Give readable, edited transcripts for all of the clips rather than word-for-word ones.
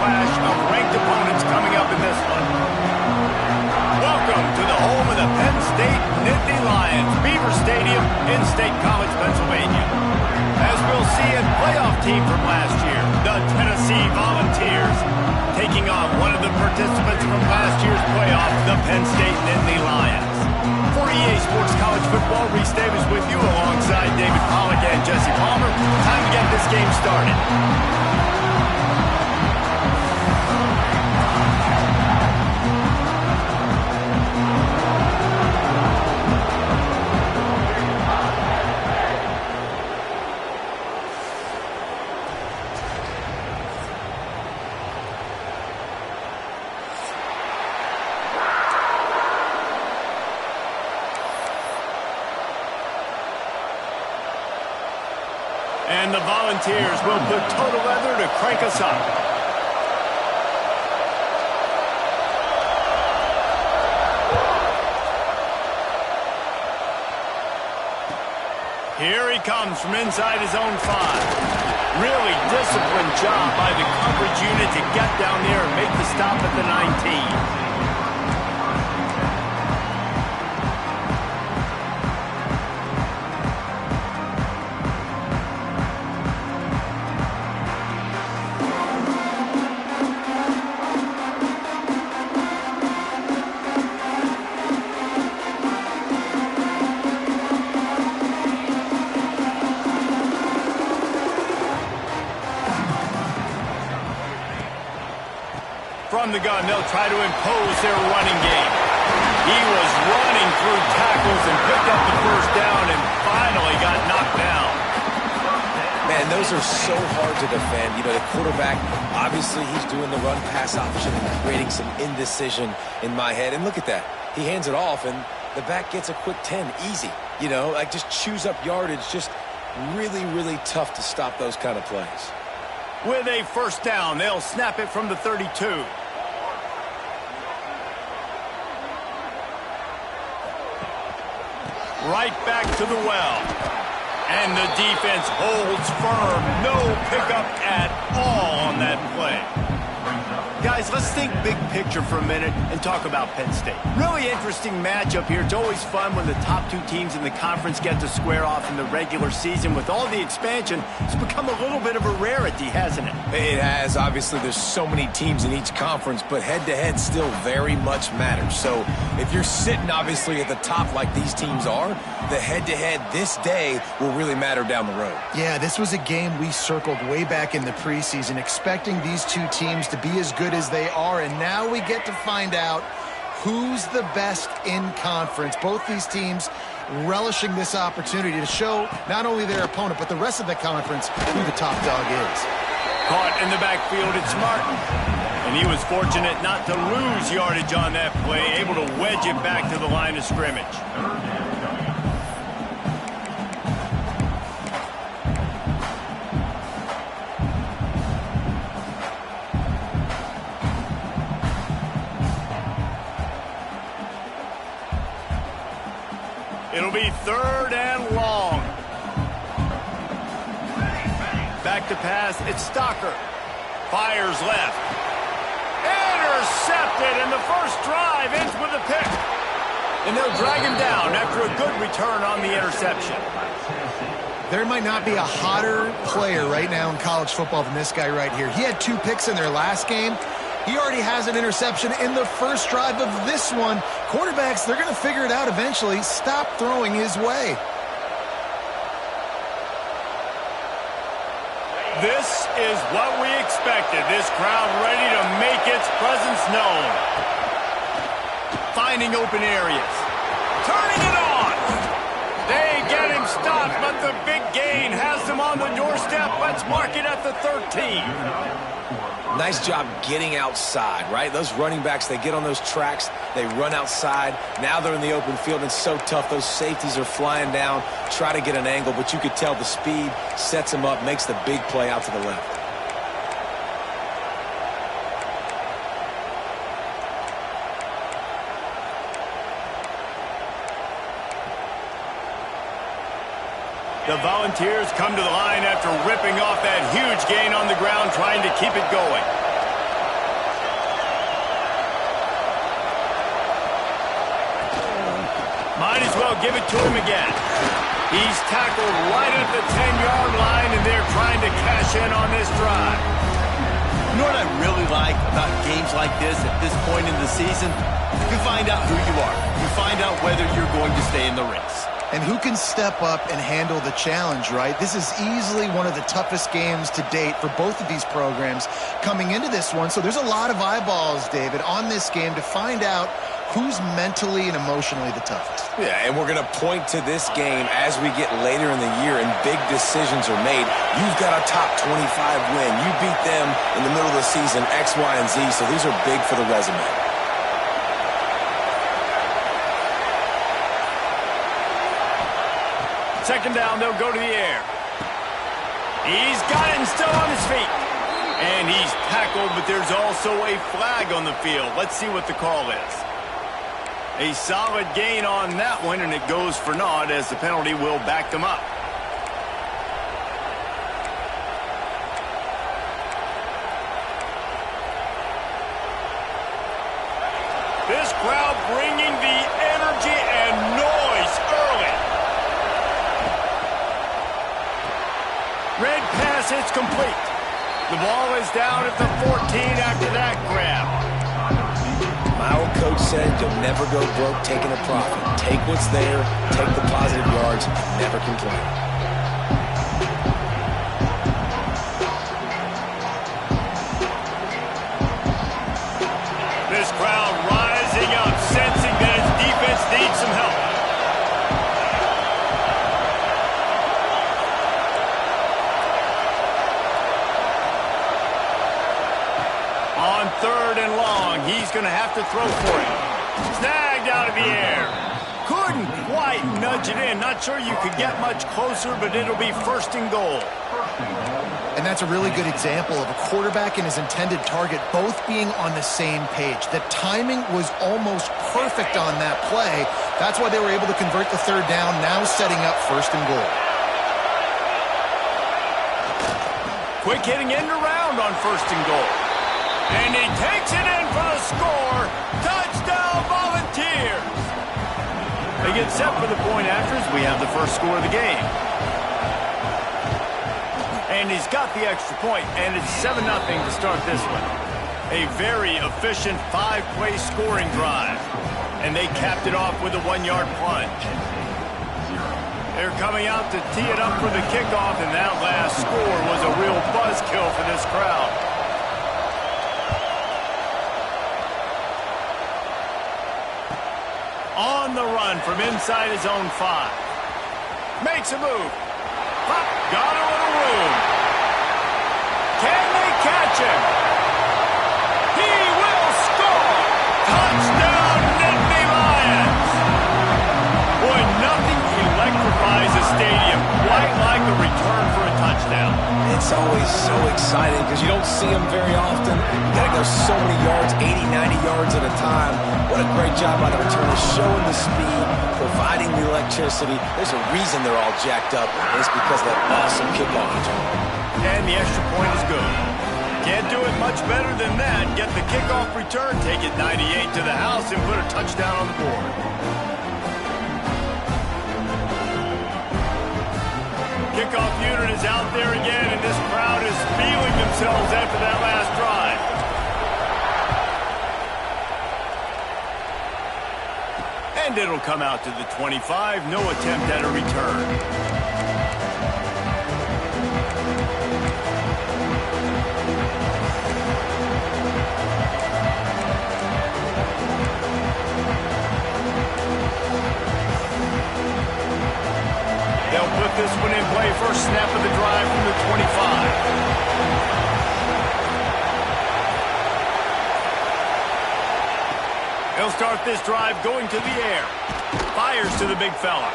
clash of ranked opponents coming up in this one. Welcome to the home of the Penn State Nittany Lions, Beaver Stadium in State College, Pennsylvania. As we'll see, a playoff team from last year, the Tennessee Volunteers, taking on one of the participants from last year's playoff, the Penn State Nittany Lions. For EA Sports College Football, Reese Davis with you alongside David Pollack and Jesse Palmer. Time to get this game started. And the Volunteers will put total leather to crank us up. Here he comes from inside his own 5. Really disciplined job by the coverage unit to get down there and make the stop at the 19. From the gun, they'll try to impose their running game. He was running through tackles and picked up the first down and finally got knocked down. Man, those are so hard to defend. You know, the quarterback, obviously he's doing the run-pass option and creating some indecision in my head. And look at that. He hands it off, and the back gets a quick 10. Easy. You know, like just chews up yardage. Just really, really tough to stop those kind of plays. With a first down, they'll snap it from the 32. Right back to the well. And the defense holds firm. No pickup at all on that play. Guys, let's think big picture for a minute and talk about Penn State. Really interesting matchup here. It's always fun when the top two teams in the conference get to square off in the regular season. With all the expansion, it's become a little bit of a rarity, hasn't it? It has. Obviously, there's so many teams in each conference, but head-to-head still very much matters. So if you're sitting, obviously, at the top like these teams are, the head-to-head this day will really matter down the road. Yeah, this was a game we circled way back in the preseason, expecting these two teams to be as good as they are, and now we get to find out who's the best in conference. Both these teams relishing this opportunity to show not only their opponent, but the rest of the conference who the top dog is. Caught in the backfield, it's Martin. And he was fortunate not to lose yardage on that play, able to wedge it back to the line of scrimmage. It'll be 3rd and long. Back to pass, it's Stocker. Fires left. Intercepted, and the first drive ends with a pick. And they'll drag him down after a good return on the interception. There might not be a hotter player right now in college football than this guy right here. He had 2 picks in their last game. He already has an interception in the first drive of this one. Quarterbacks, they're going to figure it out eventually. Stop throwing his way. This is what we expected. This crowd ready to make its presence known. Finding open areas. Turning it on. They get him stopped, but the big gain has them on the doorstep. Let's mark it at the 13. Nice job getting outside, right? Those running backs, they get on those tracks, they run outside. Now they're in the open field. It's so tough. Those safeties are flying down, try to get an angle, but you could tell the speed sets them up, makes the big play out to the left. The Volunteers come to the line after ripping off that huge gain on the ground, trying to keep it going. They'll give it to him again. He's tackled right at the 10-yard line, and they're trying to cash in on this drive. You know what I really like about games like this at this point in the season? You find out who you are. You find out whether you're going to stay in the race. And who can step up and handle the challenge, right? This is easily one of the toughest games to date for both of these programs coming into this one. So there's a lot of eyeballs, David, on this game to find out who's mentally and emotionally the toughest. Yeah, and we're going to point to this game as we get later in the year and big decisions are made. You've got a top 25 win. You beat them in the middle of the season, X, Y, and Z, so these are big for the resume. Second down, they'll go to the air. He's got it and still on his feet. And he's tackled, but there's also a flag on the field. Let's see what the call is. A solid gain on that one, and it goes for naught as the penalty will back them up. This crowd bringing the energy and noise early. Red pass, it's complete. The ball is down at the 14 after that grab. My old coach said you'll never go broke taking a profit. Take what's there, take the positive yards, never complain. This crowd rising up, sensing that its defense needs some help. On third and long, he's going to have to throw for it. Snagged out of the air. Couldn't quite nudge it in. Not sure you could get much closer, but it'll be first and goal. And that's a really good example of a quarterback and his intended target both being on the same page. The timing was almost perfect on that play. That's why they were able to convert the third down, now setting up first and goal. Quick hitting end around on first and goal. And he takes it in for the score. Touchdown, Volunteers. They get set for the point after as we have the first score of the game. And he's got the extra point, and it's 7-0 to start this one. A very efficient 5-play scoring drive. And they capped it off with a 1-yard plunge. They're coming out to tee it up for the kickoff, and that last score was a real buzzkill for this crowd. On the run from inside his own 5. Makes a move. Pop, got a little room. Can they catch him? He will score. Touchdown, Nittany Lions. Boy, nothing electrifies a stadium quite like a return for a touchdown. It's always so exciting because you don't see them very often. You got to go so many yards, 80, 90 yards at a time. What a great job by the returners, showing the speed, providing the electricity. There's a reason they're all jacked up, and it's because of that awesome kickoff return. And the extra point is good. Can't do it much better than that. Get the kickoff return, take it 98 to the house, and put a touchdown on the board. Kickoff unit is out there again, and this crowd is feeling themselves after that last drive. And it'll come out to the 25. No attempt at a return. They'll put this one in play. First snap of the drive from the 25. They'll start this drive going to the air. Fires to the big fella.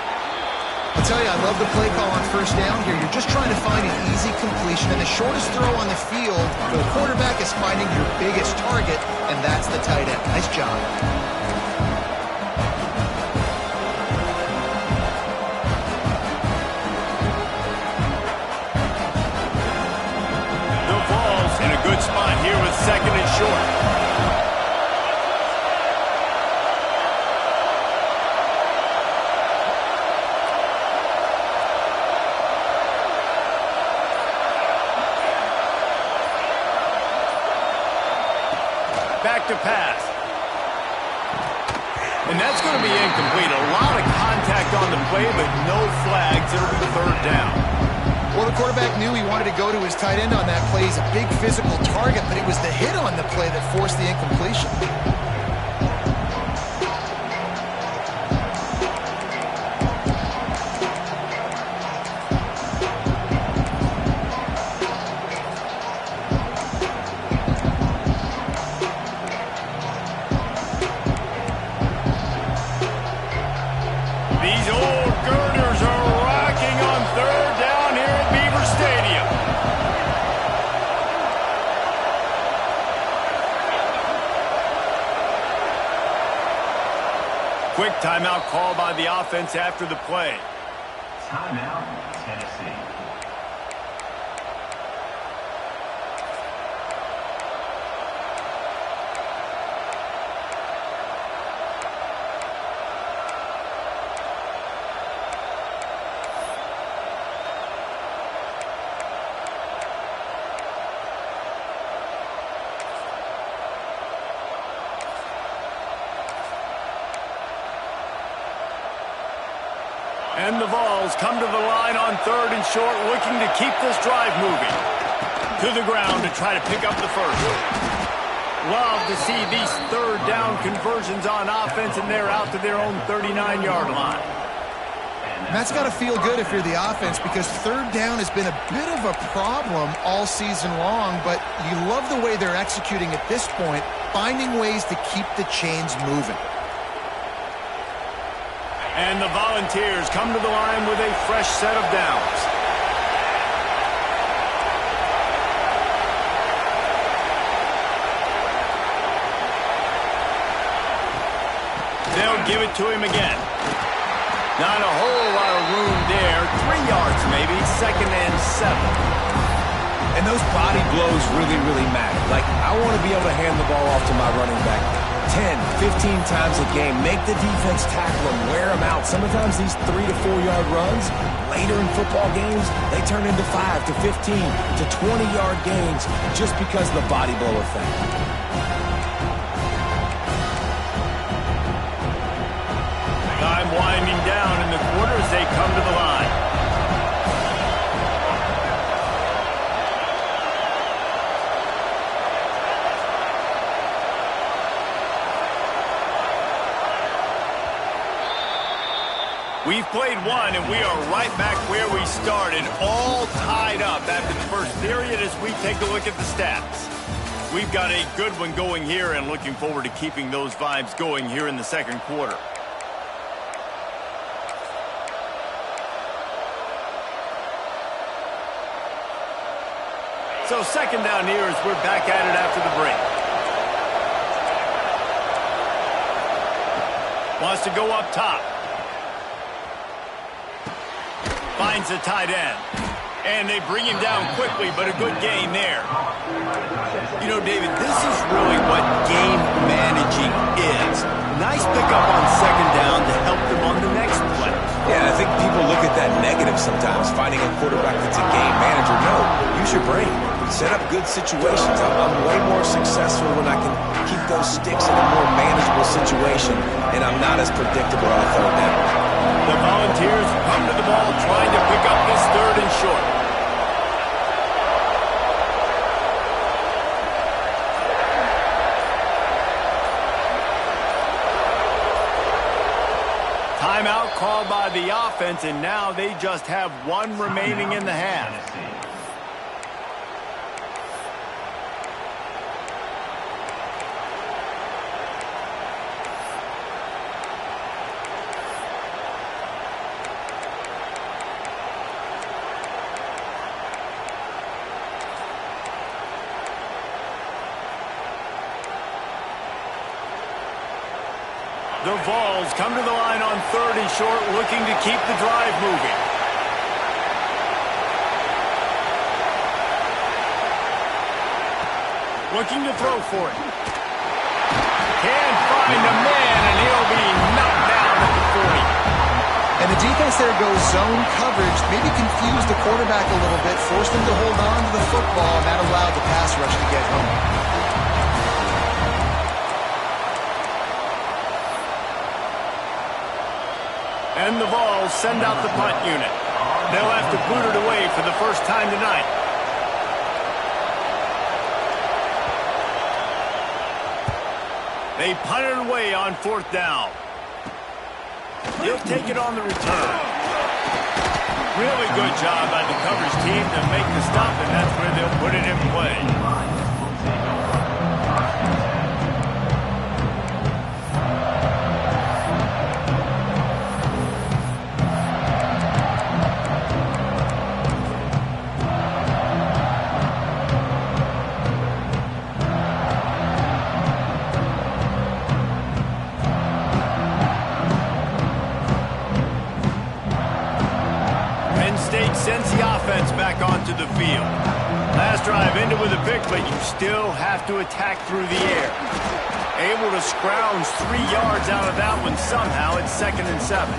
I'll tell you, I love the play call on first down here. You're just trying to find an easy completion, and the shortest throw on the field for the quarterback is finding your biggest target, and that's the tight end. Nice job. In a good spot here with second and short. to pass. And that's going to be incomplete. A lot of contact on the play, but no flags. It'll be third down. Well, the quarterback knew he wanted to go to his tight end on that play. He's a big physical target, but it was the hit on the play that forced the incompletion. Quick timeout call by the offense after the play. Timeout, Tennessee. And the Vols come to the line on third and short, looking to keep this drive moving. To the ground to try to pick up the first. Love to see these third down conversions on offense, and they're out to their own 39-yard line. And that's got to feel good if you're the offense, because third down has been a bit of a problem all season long, but you love the way they're executing at this point, finding ways to keep the chains moving. And the Volunteers come to the line with a fresh set of downs. They'll give it to him again. Not a whole lot of room there. 3 yards maybe, 2nd and 7. And those body blows really, really matter. Like, I want to be able to hand the ball off to my running back 10, 15 times a game. Make the defense tackle them, wear them out. Sometimes these 3 to 4 yard runs, later in football games, they turn into 5 to 15 to 20-yard gains just because of the body blow effect. Time winding down in the quarter as they come to the line. We've played one, and we are right back where we started, all tied up after the first period as we take a look at the stats. We've got a good one going here and looking forward to keeping those vibes going here in the second quarter. So second down here as we're back at it after the break. Wants to go up top. Finds the tight end. And they bring him down quickly, but a good gain there. You know, David, this is really what game managing is. Nice pickup on second down to help them on the next play. Yeah, I think people look at that negative sometimes, finding a quarterback that's a game manager. No, use your brain. Set up good situations. I'm way more successful when I can keep those sticks in a more manageable situation, and I'm not as predictable on third down. The Volunteers come to the ball trying to pick up this third and short. Timeout called by the offense, and now they just have one remaining in the half. The Vols come to the line on third and short, looking to keep the drive moving. Looking to throw for it. Can't find a man, and he'll be knocked down at the 40. And the defense there goes zone coverage, maybe confused the quarterback a little bit, forced him to hold on to the football, and that allowed the pass rush to get home. And the Vols send out the punt unit. They'll have to boot it away for the first time tonight. They punt it away on 4th down. He'll take it on the return. Really good job by the coverage team to make the stop, and that's where they'll put it in play. Sends the offense back onto the field. Last drive ended with a pick, but you still have to attack through the air. Able to scrounge 3 yards out of that one somehow. It's 2nd and 7.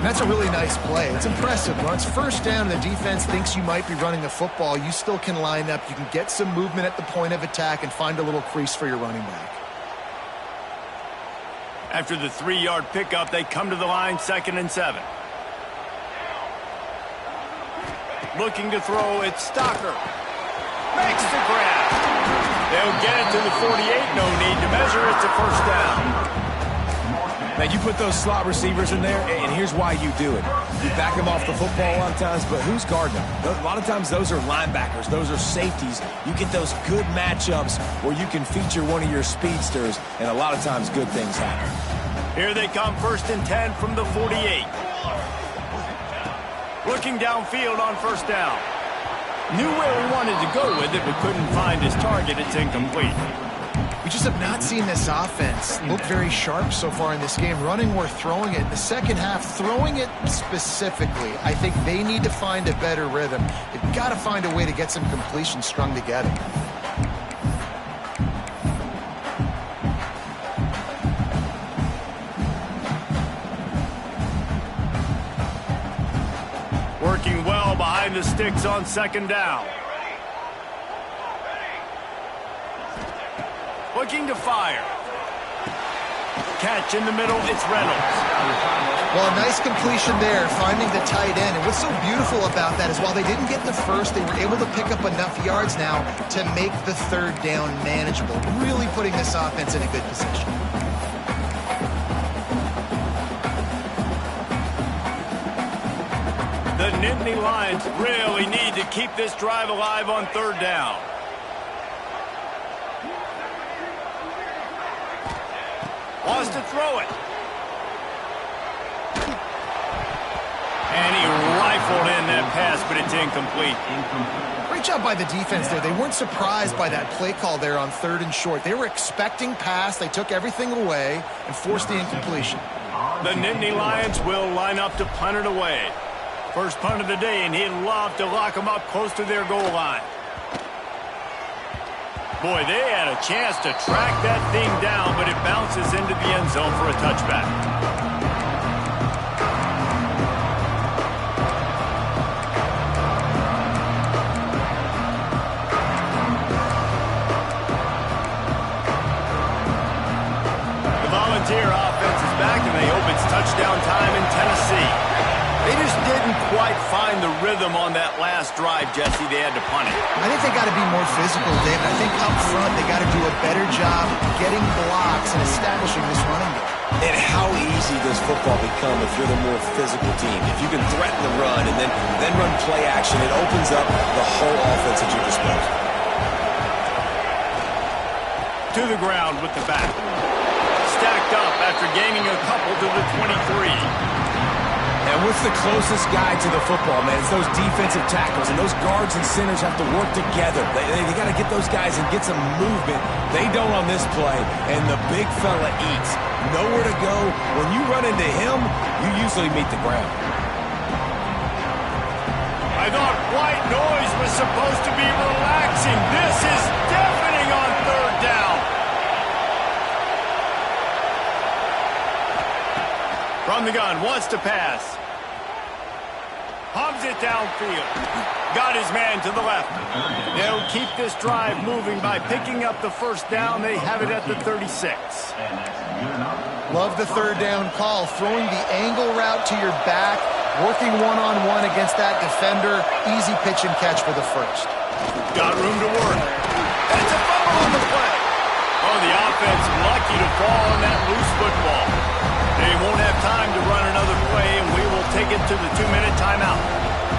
That's a really nice play. It's impressive. When it's 1st down and the defense thinks you might be running the football, you still can line up. You can get some movement at the point of attack and find a little crease for your running back. After the 3-yard pickup, they come to the line, 2nd and 7. Looking to throw, it's Stocker. Makes the grab. They'll get it to the 48. No need to measure. It's a 1st down. Now, you put those slot receivers in there, and here's why you do it. You back them off the football a lot of times, but who's guarding them? A lot of times, those are linebackers. Those are safeties. You get those good matchups where you can feature one of your speedsters, and a lot of times, good things happen. Here they come, 1st and 10 from the 48. Looking downfield on 1st down. Knew where he wanted to go with it, but couldn't find his target. It's incomplete. We just have not seen this offense look very sharp so far in this game. Running or throwing it. In the second half, throwing it specifically, I think they need to find a better rhythm. They've got to find a way to get some completions strung together. Working well behind the sticks on 2nd down. Looking to fire. Catch in the middle, it's Reynolds. Well, a nice completion there, finding the tight end. And what's so beautiful about that is while they didn't get the first, they were able to pick up enough yards now to make the 3rd down manageable. Really putting this offense in a good position. The Nittany Lions really need to keep this drive alive on 3rd down. Wants to throw it. And he rifled in that pass, but it's incomplete. Great job by the defense there. They weren't surprised by that play call there on 3rd and short. They were expecting pass. They took everything away and forced the incompletion. The Nittany Lions will line up to punt it away. First punt of the day, and he'd love to lock them up close to their goal line. Boy, they had a chance to track that thing down, but it bounces into the end zone for a touchback. The Volunteer offense is back, and they hope it's touchdown time in Tennessee. They just didn't quite find the rhythm on that last drive, Jesse. They had to punt it. I think they got to be more physical, David. I think up front they got to do a better job getting blocks and establishing this running game. And how easy does football become if you're the more physical team? If you can threaten the run and then run play action, it opens up the whole offense at your disposal. To the ground with the back. Stacked up after gaining a couple to the 23. And what's the closest guy to the football, man? It's those defensive tackles, and those guards and centers have to work together. They got to get those guys and get some movement. They don't on this play, and the big fella eats. Nowhere to go. When you run into him, you usually meet the ground. I thought white noise was supposed to be relaxing. This is deafening on 3rd down. From the gun, wants to pass. Hums it downfield. Got his man to the left. They'll keep this drive moving by picking up the 1st down. They have it at the 36. And that's good enough. Love the third down call, throwing the angle route to your back, working one-on-one against that defender. Easy pitch and catch for the first. Got room to work. And it's a fumble on the play. Oh, the offense lucky to fall on that loose football. They won't have time to run another play, and we will take it to the 2-minute timeout.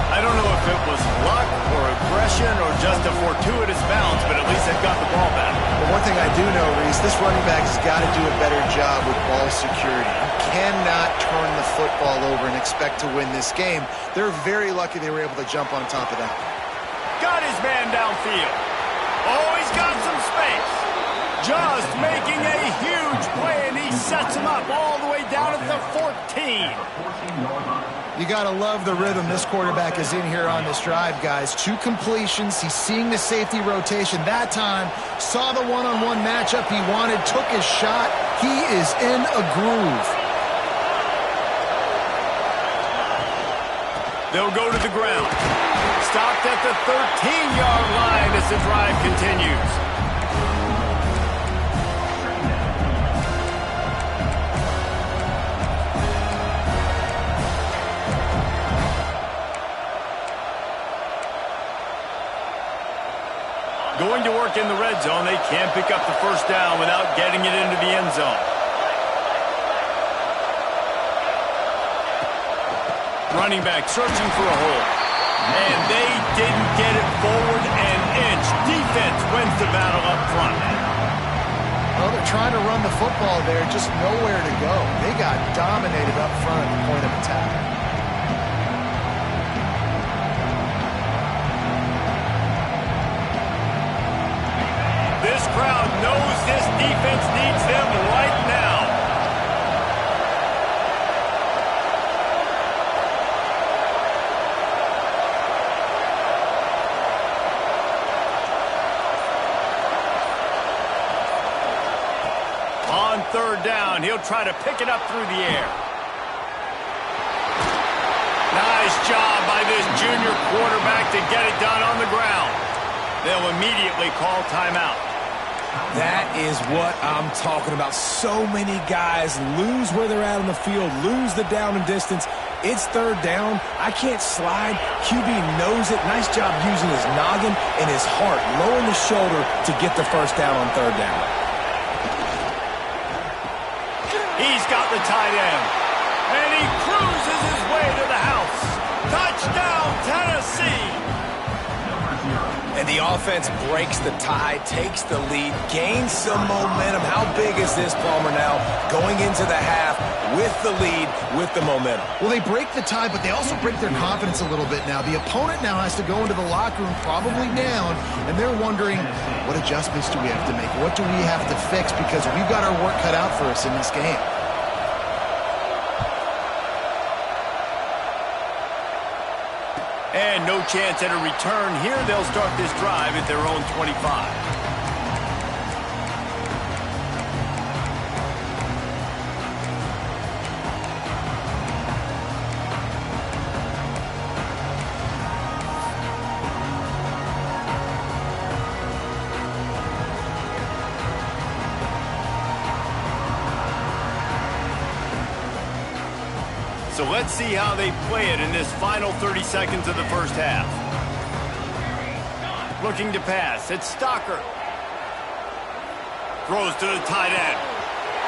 I don't know if it was luck or aggression or just a fortuitous bounce, but at least they've got the ball back. Well, one thing I do know, Reese, this running back has got to do a better job with ball security. You cannot turn the football over and expect to win this game. They're very lucky they were able to jump on top of that. Got his man downfield. Oh, he's got some space. Just making a huge play, and he sets him up all the way down at the 14. You got to love the rhythm this quarterback is in here on this drive, guys. 2 completions. He's seeing the safety rotation. That time, saw the one-on-one matchup he wanted, took his shot. He is in a groove. They'll go to the ground. Stopped at the 13-yard line as the drive continues. Going to work in the red zone. They can't pick up the first down without getting it into the end zone. Running back searching for a hole. And they didn't get it forward an inch. Defense wins the battle up front. Well, they're trying to run the football there, just nowhere to go. They got dominated up front at the point of attack. This crowd knows this defense needs them right now. On third down, he'll try to pick it up through the air. Nice job by this junior quarterback to get it done on the ground. They'll immediately call timeout. That is what I'm talking about. So many guys lose where they're at on the field, lose the down and distance. It's third down. I can't slide. QB knows it. Nice job using his noggin and his heart, lowering the shoulder to get the first down on third down. He's got the tight end. And he cruises his way to the house. Touchdown, Tennessee. And the offense breaks the tie, takes the lead, gains some momentum. How big is this, Palmer, now going into the half with the lead, with the momentum? Well, they break the tie, but they also break their confidence a little bit now. The opponent now has to go into the locker room probably down, and they're wondering, what adjustments do we have to make? What do we have to fix? Because we've got our work cut out for us in this game. And no chance at a return here. They'll start this drive at their own 25. So let's see how they play it in this final 30 seconds of the first half. Looking to pass. It's Stocker. Throws to the tight end.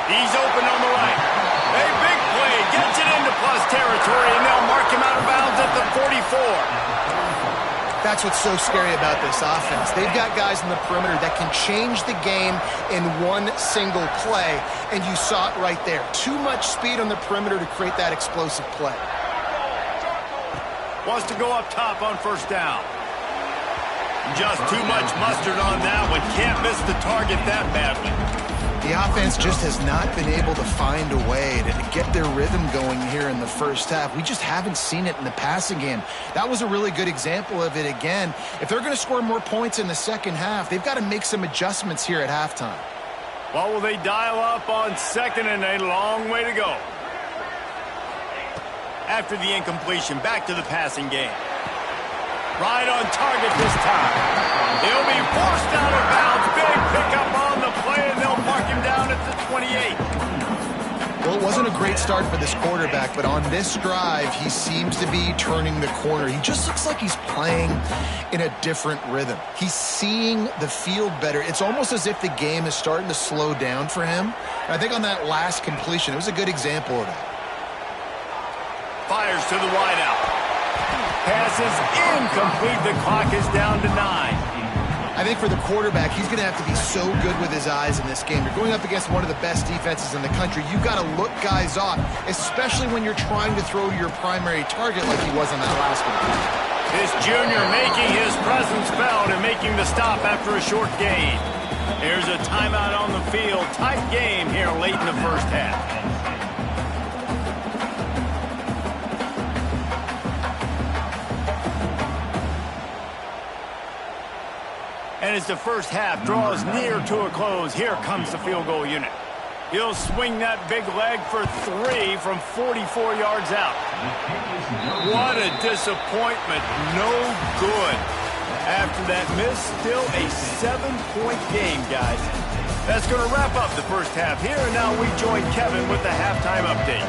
He's open on the right. A big play. Gets it into plus territory, and they'll mark him out of bounds at the 44. That's what's so scary about this offense. They've got guys in the perimeter that can change the game in one single play, and you saw it right there. Too much speed on the perimeter to create that explosive play. Wants to go up top on first down. Just too much mustard on that one. Can't miss the target that badly. The offense just has not been able to find a way to get their rhythm going here in the first half. We just haven't seen it in the passing game. That was a really good example of it again. If they're going to score more points in the second half, they've got to make some adjustments here at halftime. Well, will they dial up on second and a long way to go? After the incompletion, back to the passing game. Right on target this time. He'll be forced out of bounds. Big pickup on the play, and they'll mark him down at the 28. it wasn't a great start for this quarterback, but on this drive, he seems to be turning the corner. He just looks like he's playing in a different rhythm. He's seeing the field better. It's almost as if the game is starting to slow down for him. And I think on that last completion, it was a good example of that. Fires to the wideout. Passes incomplete. The clock is down to 9. I think for the quarterback, he's going to have to be so good with his eyes in this game. You're going up against one of the best defenses in the country. You've got to look guys off, especially when you're trying to throw to your primary target like he was on that last one. This junior making his presence felt and making the stop after a short gain. Here's a timeout on the field. Tight game here late in the first half. And as the first half draws near to a close, here comes the field goal unit. He'll swing that big leg for 3 from 44 yards out. What a disappointment. No good. After that miss, still a 7-point game, guys. That's going to wrap up the first half here, and now we join Kevin with the halftime update.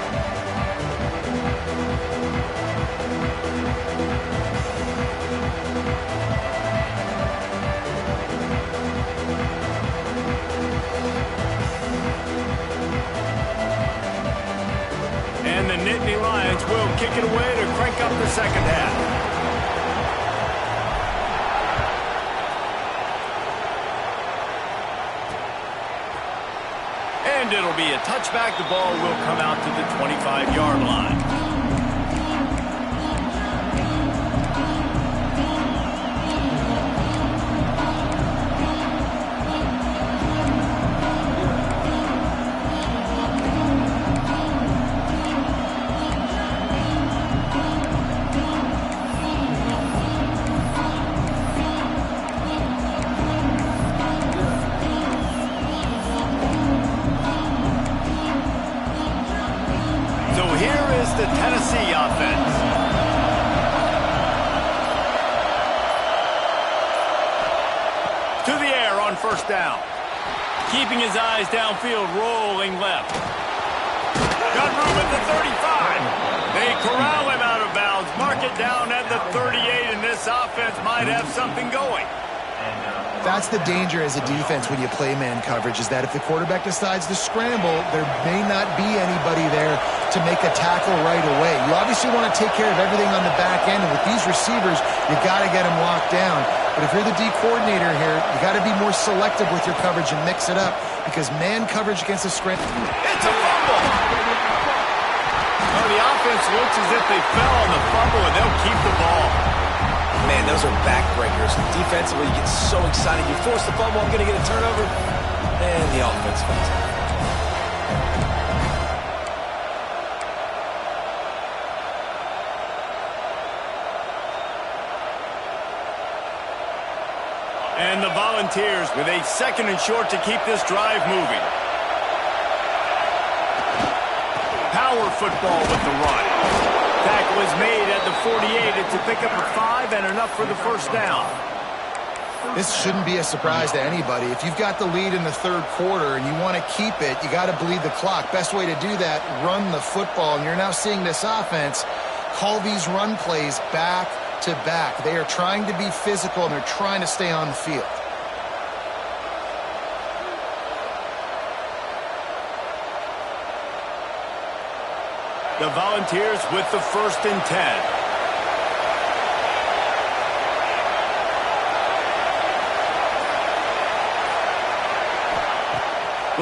And the Nittany Lions will kick it away to crank up the second half. And it'll be a touchback. The ball will come out to the 25-yard line. The Tennessee offense. To the air on first down. Keeping his eyes downfield, rolling left. Got room at the 35. They corral him out of bounds. Mark it down at the 38, and this offense might have something going. That's the danger as a defense when you play man coverage, is that if the quarterback decides to scramble, there may not be anybody there to make a tackle right away. You obviously want to take care of everything on the back end, and with these receivers, you got to get them locked down. But if you're the D coordinator here, you got to be more selective with your coverage and mix it up, because man coverage against a scramble. It's a fumble! Oh, the offense looks as if they fell on the fumble, and they'll keep the ball. Man, those are backbreakers. Defensively, you get so excited. You force the fumble, I'm going to get a turnover. And the offense falls out. And the Volunteers with a 2nd and short to keep this drive moving. Power football with the run. Tackle is made at the 48. It's a pickup of 5 and enough for the first down. This shouldn't be a surprise to anybody. If you've got the lead in the third quarter and you want to keep it, you got to bleed the clock. Best way to do that, run the football. And you're now seeing this offense call these run plays back to back. They are trying to be physical, and they're trying to stay on the field. The Volunteers with the 1st and 10.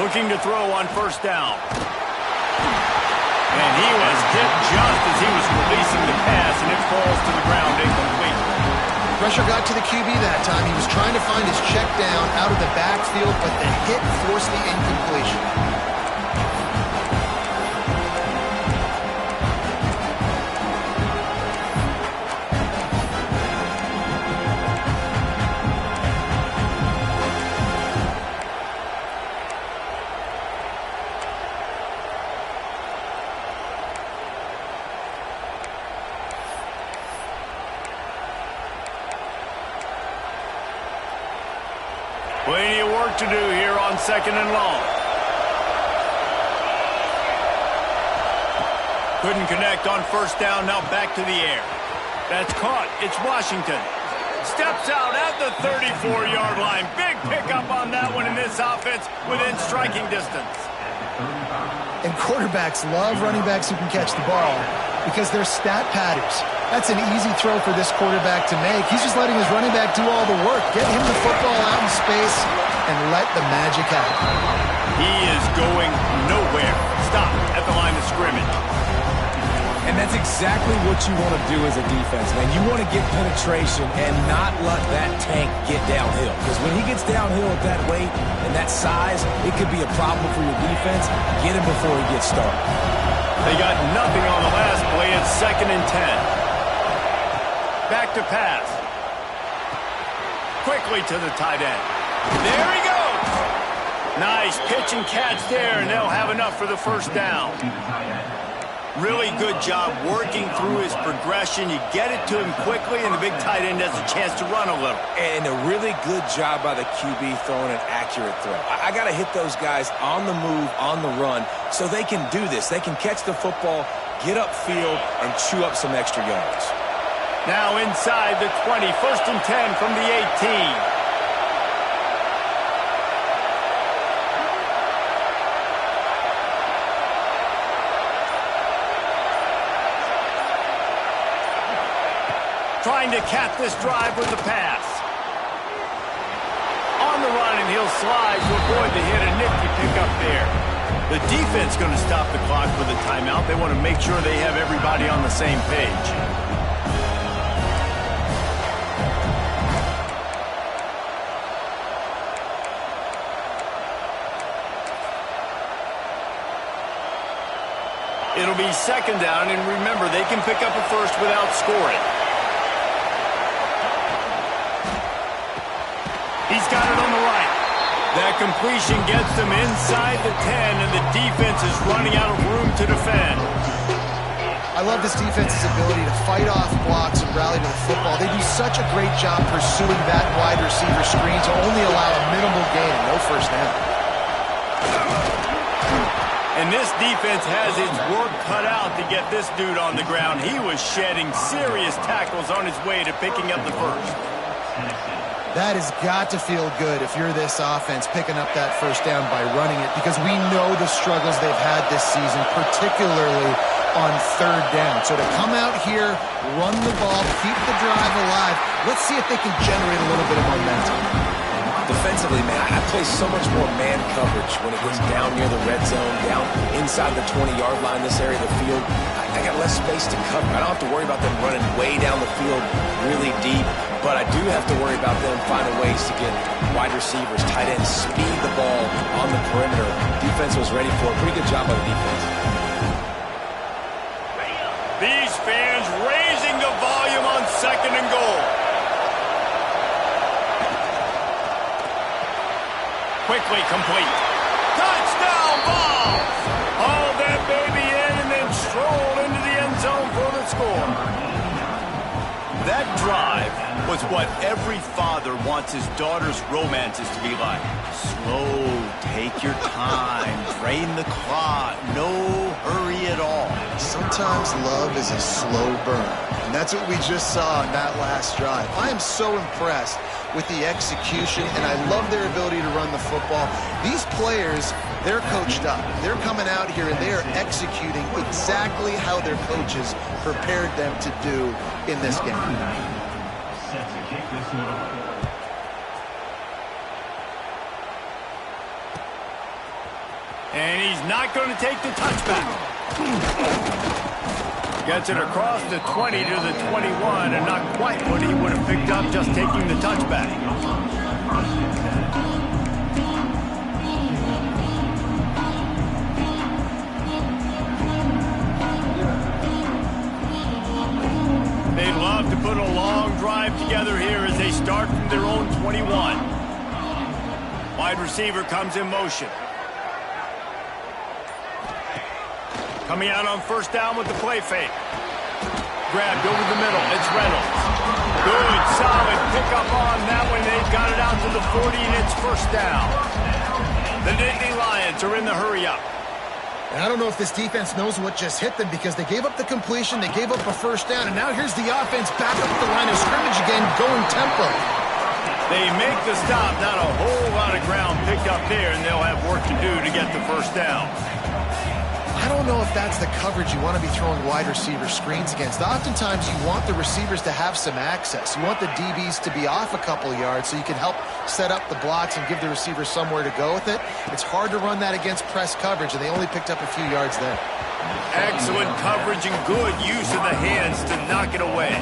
Looking to throw on first down. And he was hit just as he was releasing the pass, and it falls to the ground incomplete. Pressure got to the QB that time. He was trying to find his check down out of the backfield, but the hit forced the incompletion. Plenty of work to do here on 2nd and long. Couldn't connect on first down, now back to the air. That's caught. It's Washington. Steps out at the 34-yard line. Big pickup on that one in this offense within striking distance. And quarterbacks love running backs who can catch the ball because they're stat padders. That's an easy throw for this quarterback to make. He's just letting his running back do all the work. Get him the football out in space and let the magic happen. He is going nowhere. Stop at the line of scrimmage. And that's exactly what you want to do as a defense, man. You want to get penetration and not let that tank get downhill. Because when he gets downhill at that weight and that size, it could be a problem for your defense. Get him before he gets started. They got nothing on the last play. It's 2nd and 10. Back to pass. Quickly to the tight end. There he goes. Nice pitch and catch there, and they'll have enough for the first down. Really good job working through his progression. You get it to him quickly, and the big tight end has a chance to run a little. And a really good job by the QB throwing an accurate throw. I got to hit those guys on the move, on the run, so they can do this. They can catch the football, get upfield, and chew up some extra yards. Now inside the 20, 1st and 10 from the 18. Trying to cap this drive with the pass. On the run, and he'll slide to avoid the hit. A nifty pickup there. The defense going to stop the clock with a timeout. They want to make sure they have everybody on the same page. It'll be 2nd down, and remember, they can pick up a first without scoring. He's got it on the right. That completion gets them inside the 10, and the defense is running out of room to defend. I love this defense's ability to fight off blocks and rally to the football. They do such a great job pursuing that wide receiver screen to only allow a minimal gain, no first down. And this defense has its work cut out to get this dude on the ground. He was shedding serious tackles on his way to picking up the first. That has got to feel good if you're this offense picking up that first down by running it, because we know the struggles they've had this season, particularly on 3rd down. So to come out here, run the ball, keep the drive alive, let's see if they can generate a little bit of momentum. Defensively, man, I play so much more man coverage when it gets down near the red zone, down inside the 20-yard line, this area of the field. I got less space to cover. I don't have to worry about them running way down the field really deep, but I do have to worry about them finding ways to get wide receivers, tight ends, speed the ball on the perimeter. Defense was ready for it. Pretty good job by the defense. These fans raising the volume on 2nd and goal. Quickly complete. Touchdown ball! Haul that baby in and then stroll into the end zone for the score. That drive was what every father wants his daughter's romances to be like. Slow, take your time, drain the clock, no hurry at all. Sometimes love is a slow burn, and that's what we just saw in that last drive. I am so impressed with the execution, and I love their ability to run the football. These players, they're coached up. They're coming out here, and they are executing exactly how their coaches prepared them to do in this game. Set to kick this one away. And he's not going to take the touchback. Gets it across the 20 to the 21, and not quite what he would have picked up just taking the touchback. They love to put a long drive together here as they start from their own 21. Wide receiver comes in motion. Coming out on first down with the play fake. Grabbed over the middle. It's Reynolds. Good, solid pickup on that one. They've got it out to the 40, and it's first down. The Nittany Lions are in the hurry-up. And I don't know if this defense knows what just hit them because they gave up the completion, they gave up a first down, and now here's the offense back up the line of scrimmage again, going tempo. They make the stop, not a whole lot of ground picked up there, and they'll have work to do to get the first down. I don't know if that's the coverage you want to be throwing wide receiver screens against. Oftentimes, you want the receivers to have some access. You want the DBs to be off a couple yards so you can help set up the blocks and give the receivers somewhere to go with it. It's hard to run that against press coverage, and they only picked up a few yards there. Excellent coverage and good use of the hands to knock it away.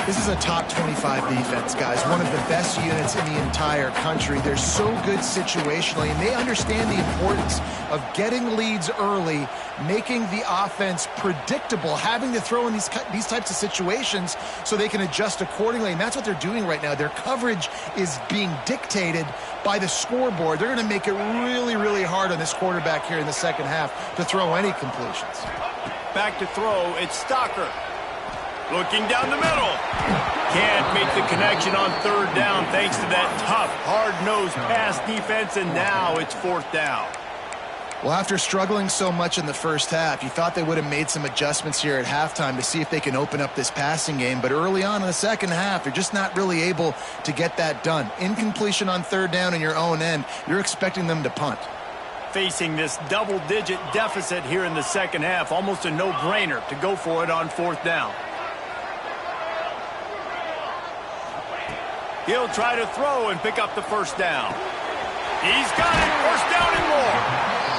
This is a top 25 defense, guys. One of the best units in the entire country. They're so good situationally, and they understand the importance of getting leads early, making the offense predictable, having to throw in these types of situations so they can adjust accordingly, and that's what they're doing right now. Their coverage is being dictated by the scoreboard. They're going to make it really, really hard on this quarterback here in the second half to throw any completions. Back to throw, it's Stocker. Looking down the middle. Can't make the connection on third down thanks to that tough, hard-nosed pass defense, and now it's fourth down. Well, after struggling so much in the first half, you thought they would have made some adjustments here at halftime to see if they can open up this passing game. But early on in the second half, they're just not really able to get that done. Incompletion on third down in your own end, you're expecting them to punt. Facing this double-digit deficit here in the second half, almost a no-brainer to go for it on fourth down. He'll try to throw and pick up the first down. He's got it, first down and more.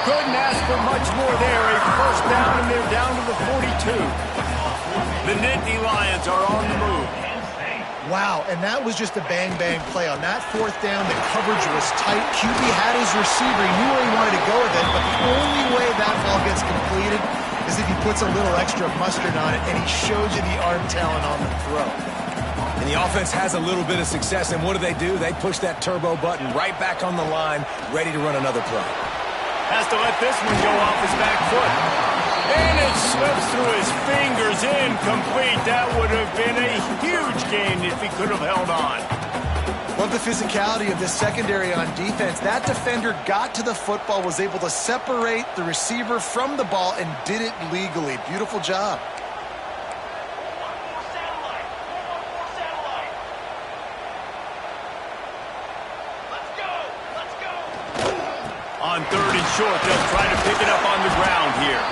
Couldn't ask for much more there. A first down, and they're down to the 42. The Nittany Lions are on the move. Wow, and that was just a bang-bang play. On that fourth down, the coverage was tight. QB had his receiver. He knew where he wanted to go with it, but the only way that ball gets completed is if he puts a little extra mustard on it, and he shows you the arm talent on the throw. And the offense has a little bit of success, and what do? They push that turbo button right back on the line, ready to run another play. Has to let this one go off his back foot. And it slips through his fingers, incomplete. That would have been a huge gain if he could have held on. Love the physicality of this secondary on defense. That defender got to the football, was able to separate the receiver from the ball, and did it legally. Beautiful job. On third and short, they'll try to pick it up on the ground here.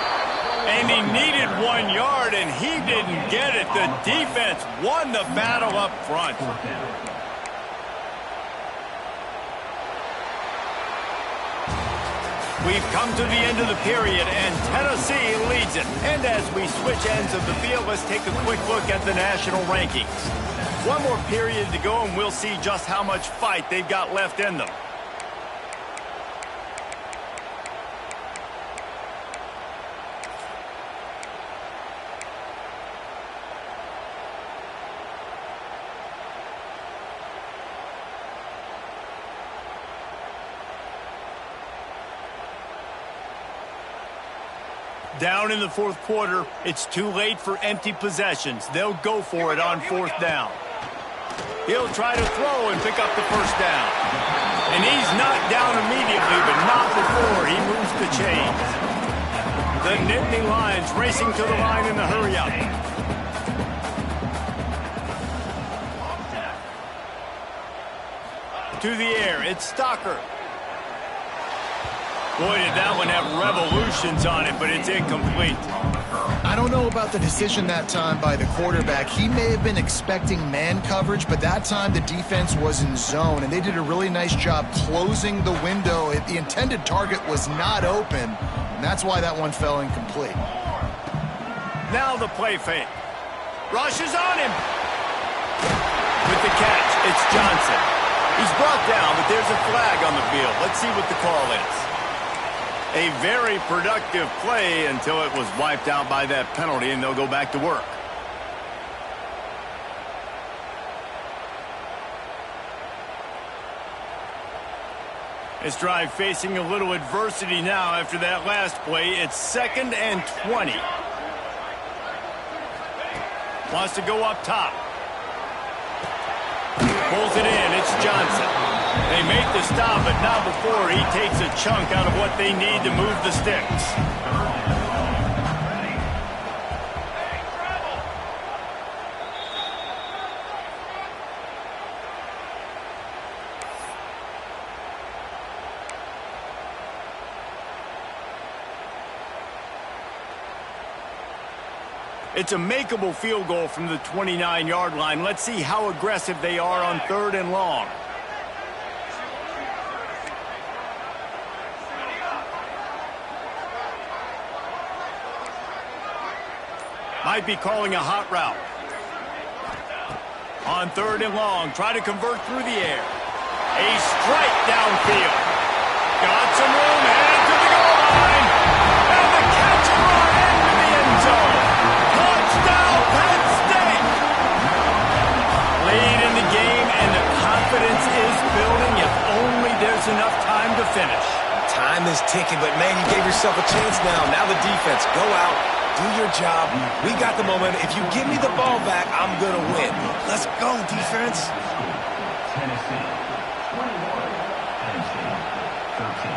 And he needed 1 yard, and he didn't get it. The defense won the battle up front. We've come to the end of the period, and Tennessee leads it. And as we switch ends of the field, let's take a quick look at the national rankings. One more period to go, and we'll see just how much fight they've got left in them. Down in the fourth quarter, it's too late for empty possessions. They'll go for it on fourth down. He'll try to throw and pick up the first down. And he's knocked down immediately, but not before he moves the chains. The Nittany Lions racing to the line in the hurry-up. To the air, it's Stocker. Boy, did that one have revolutions on it, but it's incomplete. I don't know about the decision that time by the quarterback. He may have been expecting man coverage, but that time the defense was in zone, and they did a really nice job closing the window. The intended target was not open, and that's why that one fell incomplete. Now the play fake. Rush is on him. With the catch, it's Johnson. He's brought down, but there's a flag on the field. Let's see what the call is. A very productive play until it was wiped out by that penalty, and they'll go back to work. This drive facing a little adversity now after that last play. It's 2nd and 20. Wants to go up top. Pulls it in. It's Johnson. They make the stop, but not before he takes a chunk out of what they need to move the sticks. It's a makeable field goal from the 29-yard line. Let's see how aggressive they are on 3rd and long. Might be calling a hot route. On 3rd and long, try to convert through the air. A strike downfield. Got some room, headed to the goal line. And the catch and run into the end zone. Touchdown, Penn State! Lead in the game, and the confidence is building if only there's enough time to finish. Time is ticking, but man, you gave yourself a chance now. Now the defense, go out, do your job. We got the momentum. If you give me the ball back, I'm going to win. Let's go, defense. Tennessee 21, Penn State 13.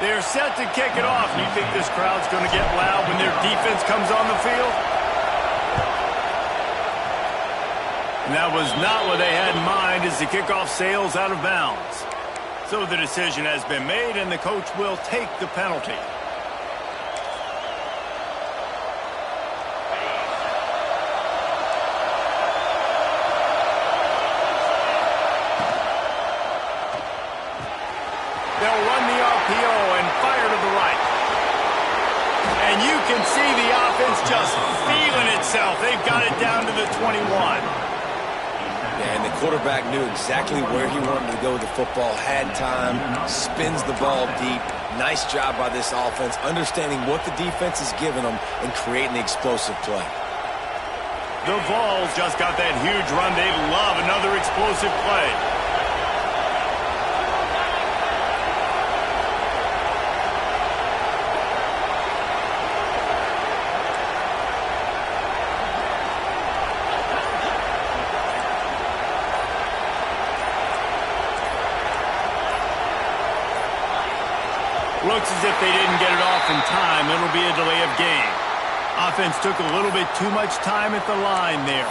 They're set to kick it off. You think this crowd's going to get loud when their defense comes on the field? And that was not what they had in mind as the kickoff sails out of bounds. So the decision has been made, and the coach will take the penalty. They'll run the RPO and fire to the right. And you can see the offense just feeling itself. They've got it down to the 21. And the quarterback knew exactly where he wanted to go with the football, had time, spins the ball deep. Nice job by this offense, understanding what the defense is giving them and creating the explosive play. The Vols just got that huge run. They love another explosive play. Looks as if they didn't get it off in time. It'll be a delay of game. Offense took a little bit too much time at the line there.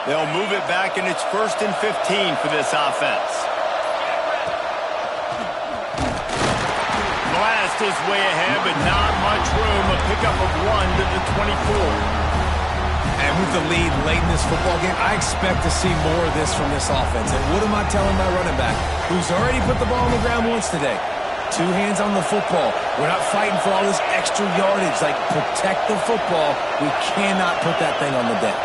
They'll move it back, and it's 1st and 15 for this offense. Blast is way ahead, but not much room. A pickup of 1 to the 24. And with the lead late in this football game, I expect to see more of this from this offense. And what am I telling my running back, who's already put the ball on the ground once today? 2 hands on the football. We're not fighting for all this extra yardage. Like, protect the football. We cannot put that thing on the deck.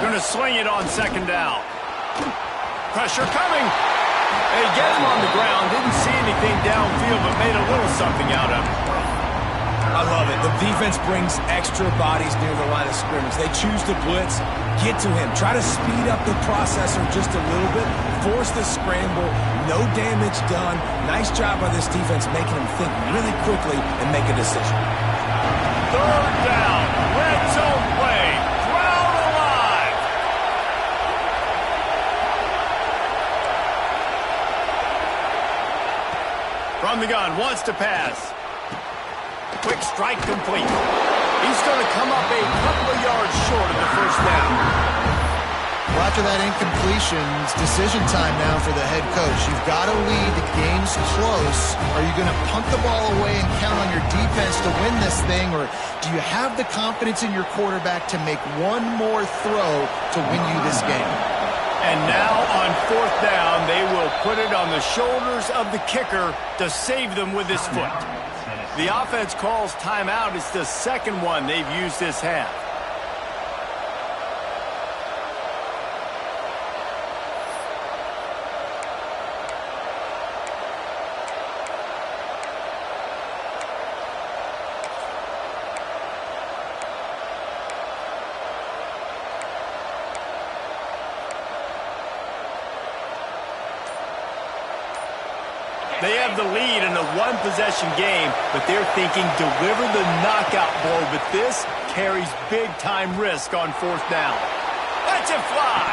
Going to swing it on 2nd down. Pressure coming. They get him on the ground. Didn't see anything downfield, but made a little something out of it. I love it. The defense brings extra bodies near the line of scrimmage. They choose to blitz, get to him, try to speed up the processor just a little bit, force the scramble, no damage done. Nice job by this defense making him think really quickly and make a decision. 3rd down. Red zone play. Crowd alive. From the gun, wants to pass. Quick strike complete. He's going to come up a couple of yards short of the 1st down. Well, after that incompletion, it's decision time now for the head coach. You've got to lead. The game's close. Are you going to punt the ball away and count on your defense to win this thing, or do you have the confidence in your quarterback to make one more throw to win you this game? And now on 4th down, they will put it on the shoulders of the kicker to save them with his foot. The offense calls timeout. It's the 2nd one they've used this half. They have the lead in a one-possession game, but they're thinking deliver the knockout blow. But this carries big-time risk on fourth down. Let's it fly.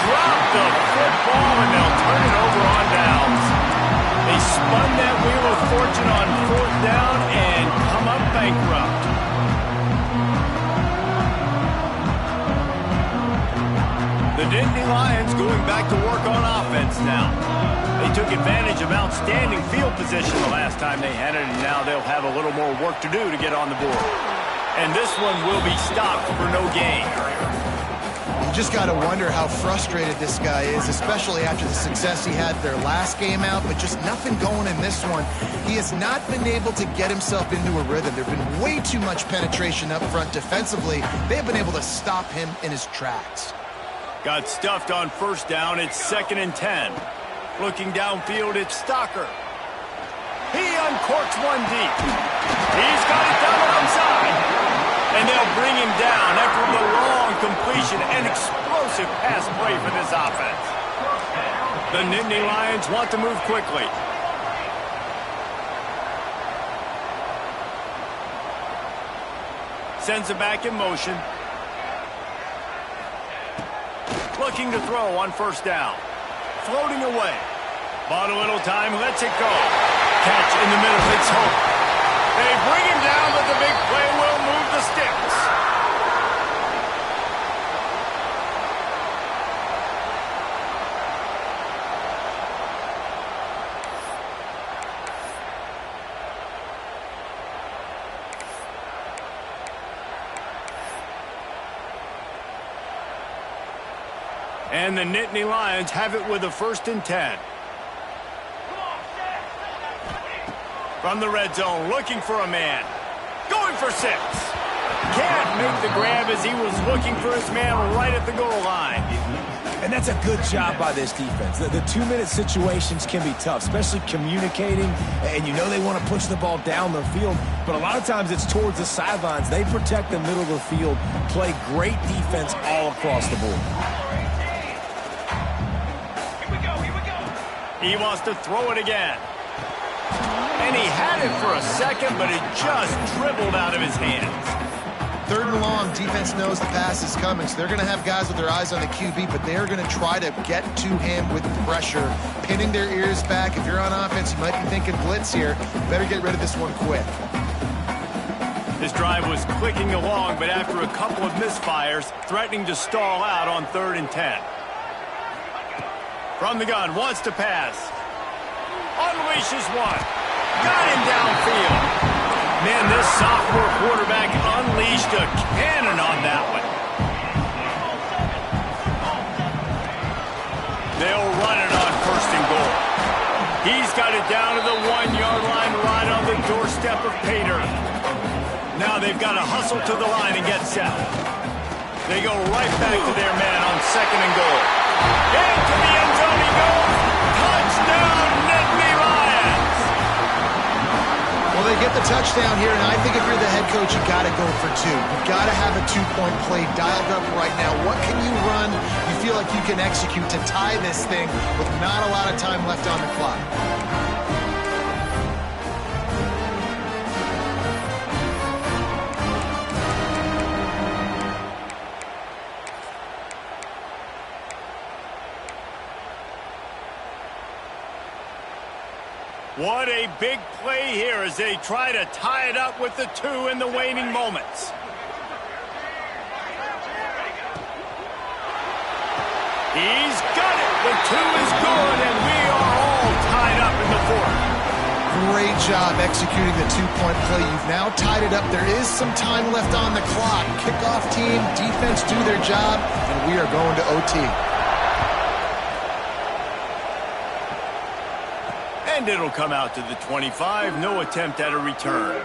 Drop the football, and they'll turn it over on downs. They spun that wheel of fortune on fourth down and come up bankrupt. The Nittany Lions going back to work on offense now. They took advantage of outstanding field position the last time they had it, and now they'll have a little more work to do to get on the board. And this one will be stopped for no gain. You just got to wonder how frustrated this guy is, especially after the success he had their last game out, but just nothing going in this one. He has not been able to get himself into a rhythm. There have been way too much penetration up front defensively. They have been able to stop him in his tracks. Got stuffed on first down. It's 2nd and 10. Looking downfield, it's Stocker. He uncorks one deep. He's got it down the outside. And they'll bring him down after the long completion and explosive pass play for this offense. The Nittany Lions want to move quickly. Sends it back in motion. Looking to throw on first down. Floating away. Bought a little time, lets it go. Catch in the middle, it's home. They bring him down, but the big play will move the sticks. And the Nittany Lions have it with a 1st and 10. From the red zone, looking for a man. Going for 6. Can't make the grab as he was looking for his man right at the goal line. And that's a good job by this defense. The 2-minute situations can be tough, especially communicating. And you know they want to push the ball down the field, but a lot of times it's towards the sidelines. They protect the middle of the field, play great defense all across the board. He wants to throw it again. And he had it for a second, but it just dribbled out of his hands. 3rd and long, defense knows the pass is coming, so they're going to have guys with their eyes on the QB, but they're going to try to get to him with pressure, pinning their ears back. If you're on offense, you might be thinking blitz here. You better get rid of this one quick. This drive was clicking along, but after a couple of misfires, threatening to stall out on 3rd and 10. From the gun, wants to pass. Unleashes one. Got him downfield. Man, this sophomore quarterback unleashed a cannon on that one. They'll run it on 1st and goal. He's got it down to the 1-yard line right on the doorstep of Pater. Now they've got to hustle to the line and get set. They go right back to their man on 2nd and goal. Into the end zone he goes. Touchdown, Nittany Lions. Well, they get the touchdown here, and I think if you're the head coach, you got to go for 2. You've got to have a 2-point play dialed up right now. What can you run you feel like you can execute to tie this thing with not a lot of time left on the clock? What a big play here as they try to tie it up with the 2 in the waning moments. He's got it. The 2 is good, and we are all tied up in the 4th. Great job executing the 2-point play. You've now tied it up. There is some time left on the clock. Kickoff team, defense do their job, and we are going to OT. And it'll come out to the 25. No attempt at a return.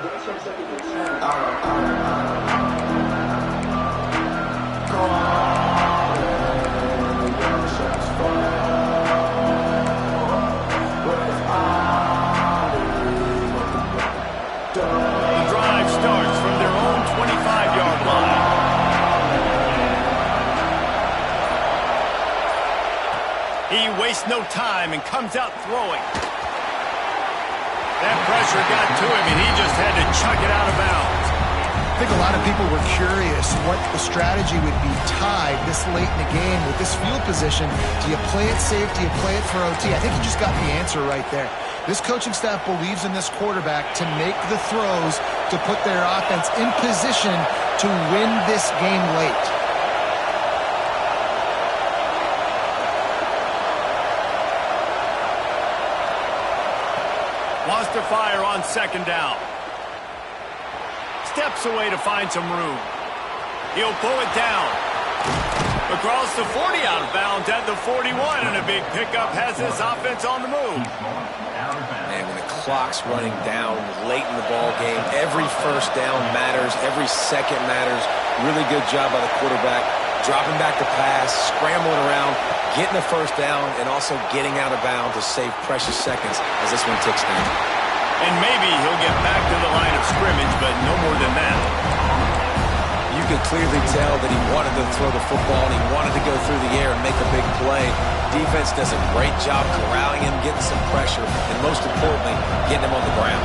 The drive starts from their own 25-yard line. He wastes no time and comes out throwing. That pressure got to him, and he just had to chuck it out of bounds. I think a lot of people were curious what the strategy would be tied this late in the game with this field position. Do you play it safe? Do you play it for OT? I think you just got the answer right there. This coaching staff believes in this quarterback to make the throws to put their offense in position to win this game late. Wants to fire on second down. Steps away to find some room. He'll pull it down. Across the 40, out of bounds at the 41, and a big pickup has this offense on the move. Man, when the clock's running down late in the ball game, every first down matters, every second matters. Really good job by the quarterback, dropping back to pass, scrambling around, getting the first down, and also getting out of bounds to save precious seconds as this one ticks down. And maybe he'll get back to the line of scrimmage, but no more than that. You could clearly tell that he wanted to throw the football and he wanted to go through the air and make a big play. Defense does a great job corralling him, getting some pressure, and most importantly, getting him on the ground.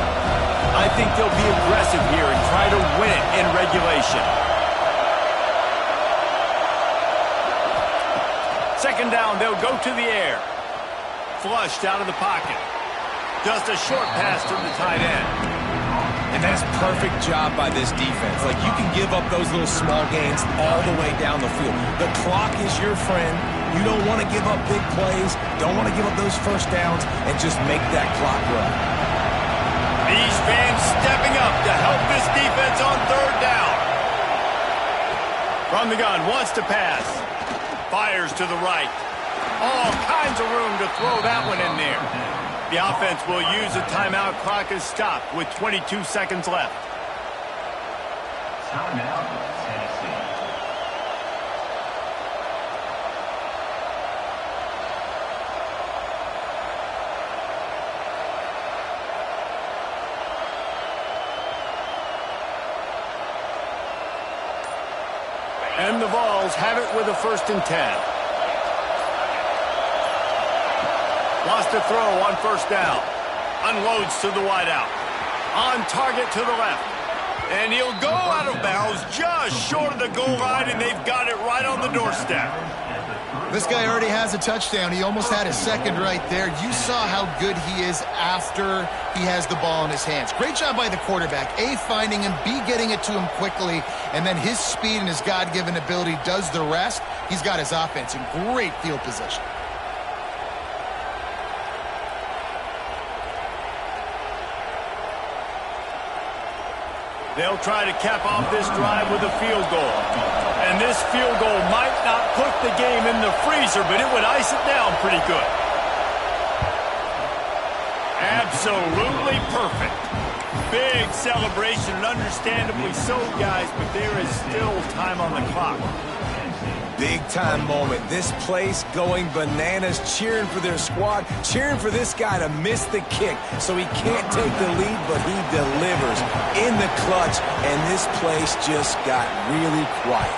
I think they'll be aggressive here and try to win it in regulation. Second down, they'll go to the air. Flushed out of the pocket. Just a short pass to the tight end. And that's perfect job by this defense. Like, you can give up those little small gains all the way down the field. The clock is your friend. You don't want to give up big plays. Don't want to give up those first downs and just make that clock run. These fans stepping up to help this defense on third down. From the gun, wants to pass. Fires to the right. All kinds of room to throw that one in there. The offense will use a timeout. Clock is stopped with 22 seconds left. Timeout, Tennessee. And the Vols have it with a 1st and 10. Wants to throw on 1st down. Unloads to the wideout. On target to the left. And he'll go out of bounds just short of the goal line, and they've got it right on the doorstep. This guy already has a touchdown. He almost had his second right there. You saw how good he is after he has the ball in his hands. Great job by the quarterback. A, finding him, B, getting it to him quickly, and then his speed and his God-given ability does the rest. He's got his offense in great field position. They'll try to cap off this drive with a field goal. And this field goal might not put the game in the freezer, but it would ice it down pretty good. Absolutely perfect. Big celebration, and understandably so, guys, but there is still time on the clock. Big-time moment. This place going bananas, cheering for their squad, cheering for this guy to miss the kick. So he can't take the lead, but he delivers in the clutch, and this place just got really quiet.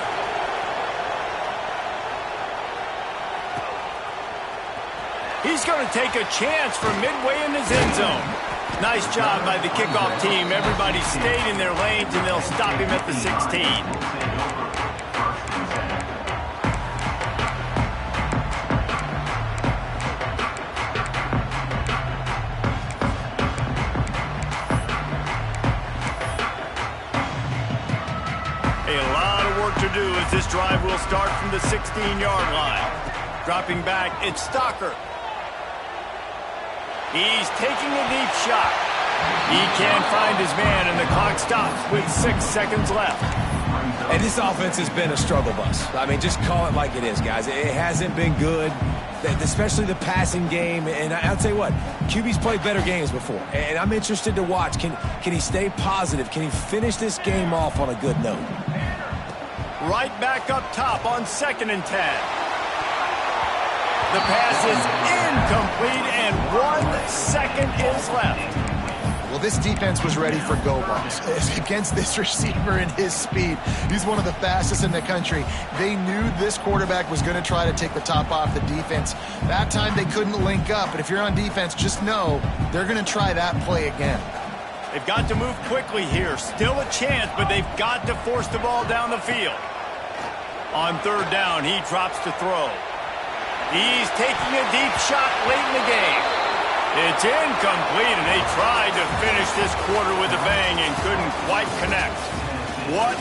He's going to take a chance from midway in his end zone. Nice job by the kickoff team. Everybody stayed in their lanes, and they'll stop him at the 16. To do as this drive will start from the 16-yard line. Dropping back, it's Stocker. He's taking a deep shot. He can't find his man, and the clock stops with 6 seconds left. And this offense has been a struggle bus. I mean, just call it like it is, guys. It hasn't been good, especially the passing game. And I'll tell you what, QB's played better games before. And I'm interested to watch. Can he stay positive? Can he finish this game off on a good note? Right back up top on 2nd and 10. The pass is incomplete, and 1 second is left. Well, this defense was ready for go balls. Against this receiver and his speed, he's one of the fastest in the country. They knew this quarterback was going to try to take the top off the defense. That time they couldn't link up, but if you're on defense, just know they're going to try that play again. They've got to move quickly here. Still a chance, but they've got to force the ball down the field. On third down, he drops to throw. He's taking a deep shot late in the game. It's incomplete, and they tried to finish this quarter with a bang and couldn't quite connect. What